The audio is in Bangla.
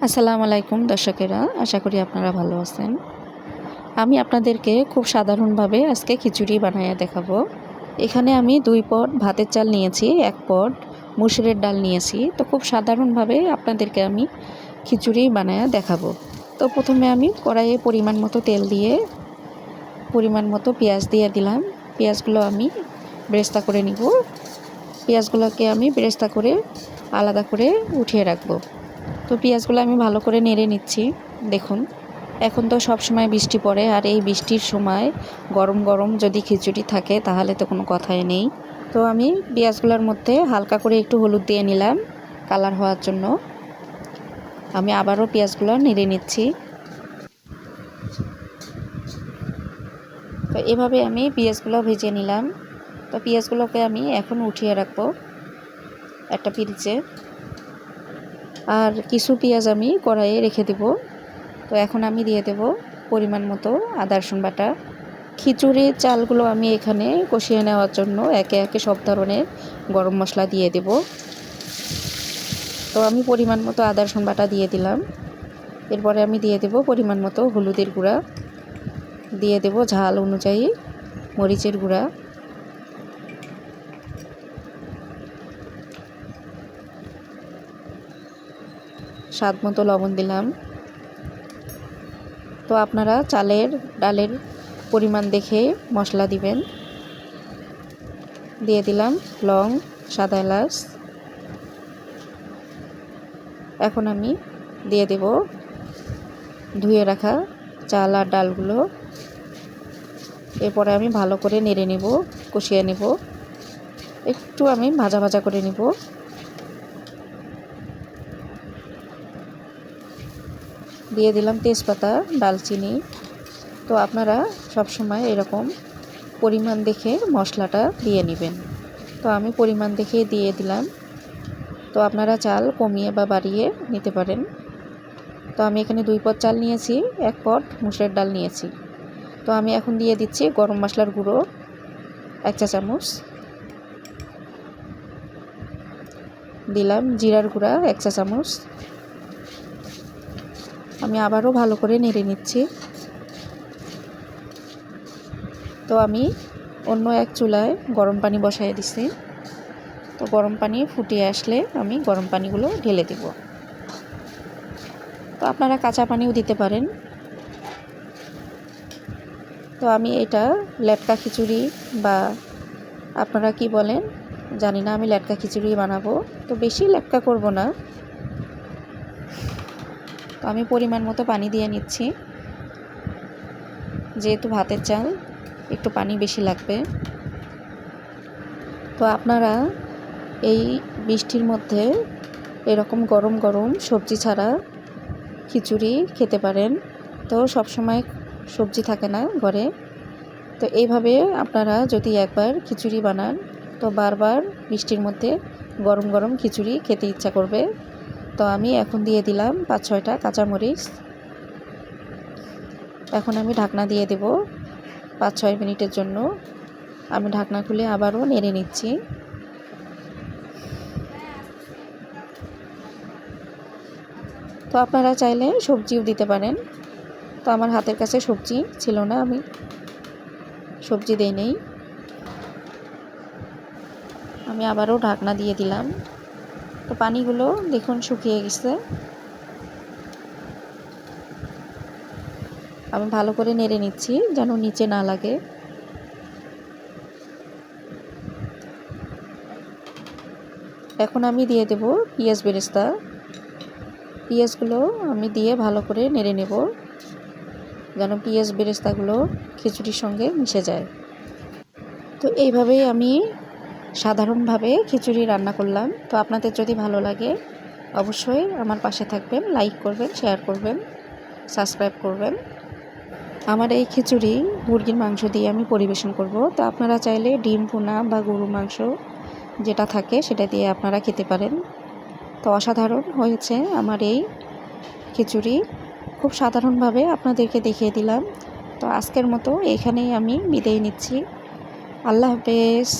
আসসালামু আলাইকুম দর্শকেরা, আশা করি আপনারা ভালো আছেন। আমি আপনাদেরকে খুব সাধারণভাবে আজকে খিচুড়ি বানাইয়া দেখাবো। এখানে আমি 2 পট ভাতের চাল নিয়েছি, 1 পট মসুরের ডাল নিয়েছি। তো খুব সাধারণভাবে আপনাদেরকে আমি খিচুড়ি বানাইয়া দেখাবো। তো প্রথমে আমি কড়াইয়ে পরিমাণ মতো তেল দিয়ে পরিমাণ মতো পেঁয়াজ দিয়ে দিলাম। পেঁয়াজগুলো আমি বেরেস্তা করে নিব। পেঁয়াজগুলোকে আমি বেরেস্তা করে আলাদা করে উঠিয়ে রাখবো। তো পেঁয়াজগুলো আমি ভালো করে নেড়ে নিচ্ছি। দেখুন, এখন তো সব সময় বৃষ্টি পড়ে, আর এই বৃষ্টির সময় গরম গরম যদি খিচুড়ি থাকে তাহলে তো কোনো কথাই নেই। তো আমি পেঁয়াজগুলোর মধ্যে হালকা করে একটু হলুদ দিয়ে নিলাম কালার হওয়ার জন্য। আমি আবারও পেঁয়াজগুলো নেড়ে নিচ্ছি। তো এভাবে আমি পেঁয়াজগুলো ভেজে নিলাম। তো পেঁয়াজগুলোকে আমি এখন উঠিয়ে রাখবো একটা পিরিচে। আর কিছু পেঁয়াজ আমি কড়াইয়ে রেখে দেব। তো এখন আমি দিয়ে দেব পরিমাণ মতো আদা রসুন বাটা। খিচুড়ির চালগুলো আমি এখানে কষিয়ে নেওয়ার জন্য একে একে সব ধরনের গরম মশলা দিয়ে দেব। তো আমি পরিমাণ মতো আদা রসুন বাটা দিয়ে দিলাম। এরপরে আমি দিয়ে দেব পরিমাণ মতো হলুদের গুঁড়া, দিয়ে দেব ঝাল অনুযায়ী মরিচের গুঁড়া, স্বাদ মতো লবণ দিলাম। তো আপনারা চালের ডালের পরিমাণ দেখে মশলা দিবেন। দিয়ে দিলাম লং, সাদা এলাচ। এখন আমি দিয়ে দেব ধুয়ে রাখা চাল আর ডালগুলো। এরপরে আমি ভালো করে নেড়ে নেব, কষিয়ে নেব। একটু আমি ভাজা ভাজা করে নেব। দিয়ে দিলাম তেজপাতা, ডালচিনি। তো আপনারা সব সময় এরকম পরিমাণ দেখে মশলাটা দিয়ে নেবেন। তো আমি পরিমাণ দেখে দিয়ে দিলাম। তো আপনারা চাল কমিয়ে বা বাড়িয়ে নিতে পারেন। তো আমি এখানে 2 পট চাল নিয়েছি, 1 পট মুসুরের ডাল নিয়েছি। তো আমি এখন দিয়ে দিচ্ছি গরম মশলার গুঁড়ো 1 চা চামচ, দিলাম জিরার গুঁড়া 1 চা চামচ। আমি আবারও ভালো করে নেড়ে নিচ্ছি। তো আমি অন্য এক চুলায় গরম পানি বসাই দিছি। তো গরম পানি ফুটিয়ে আসলে আমি গরম পানিগুলো ঢেলে দেব। তো আপনারা কাঁচা পানিও দিতে পারেন। তো আমি এটা লেটকা খিচুড়ি বা আপনারা কি বলেন জানি না, আমি লেটকা খিচুড়ি বানাবো। তো বেশি লেটকা করব না। তো আমি পরিমাণ মতো পানি দিয়ে নিচ্ছি, যেহেতু ভাতের চাল একটু পানি বেশি লাগবে। তো আপনারা এই বৃষ্টির মধ্যে এরকম গরম গরম সবজি ছাড়া খিচুড়ি খেতে পারেন। তো সব সময় সবজি থাকে না ঘরে। তো এইভাবে আপনারা যদি একবার খিচুড়ি বানান তো বারবার বৃষ্টির মধ্যে গরম গরম খিচুড়ি খেতে ইচ্ছা করবে। তো আমি এখন দিয়ে দিলাম 5-6টা কাঁচামরিচ। এখন আমি ঢাকনা দিয়ে দেব 5-6 মিনিটের জন্য। আমি ঢাকনা খুলে আবারও নেড়ে নিচ্ছি। তো আপনারা চাইলে সবজিও দিতে পারেন। তো আমার হাতের কাছে সবজি ছিল না, আমি সবজি দেই নেই। আমি আবারও ঢাকনা দিয়ে দিলাম। তো পানিগুলো দেখুন শুকিয়ে গেছে। আমি ভালো করে নেড়ে নিচ্ছি যেন নিচে না লাগে। এখন আমি দিয়ে দেব পেঁয়াজ বেরেস্তা। পেঁয়াজগুলো আমি দিয়ে ভালো করে নেড়ে নেব যেন পেঁয়াজ বেরেস্তাগুলো খিচুড়ির সঙ্গে মিশে যায়। তো এইভাবেই আমি সাধারণভাবে খিচুড়ি রান্না করলাম। তো আপনাদের যদি ভালো লাগে অবশ্যই আমার পাশে থাকবেন, লাইক করবেন, শেয়ার করবেন, সাবস্ক্রাইব করবেন। আমার এই খিচুড়ি মুরগির মাংস দিয়ে আমি পরিবেশন করব। তো আপনারা চাইলে ডিম ভুনা বা গরুর মাংস যেটা থাকে সেটা দিয়ে আপনারা খেতে পারেন। তো অসাধারণ হয়েছে আমার এই খিচুড়ি। খুব সাধারণভাবে আপনাদেরকে দেখিয়ে দিলাম। তো আজকের মতো এখানেই আমি বিদায় নিচ্ছি। আল্লাহ হাফেজ।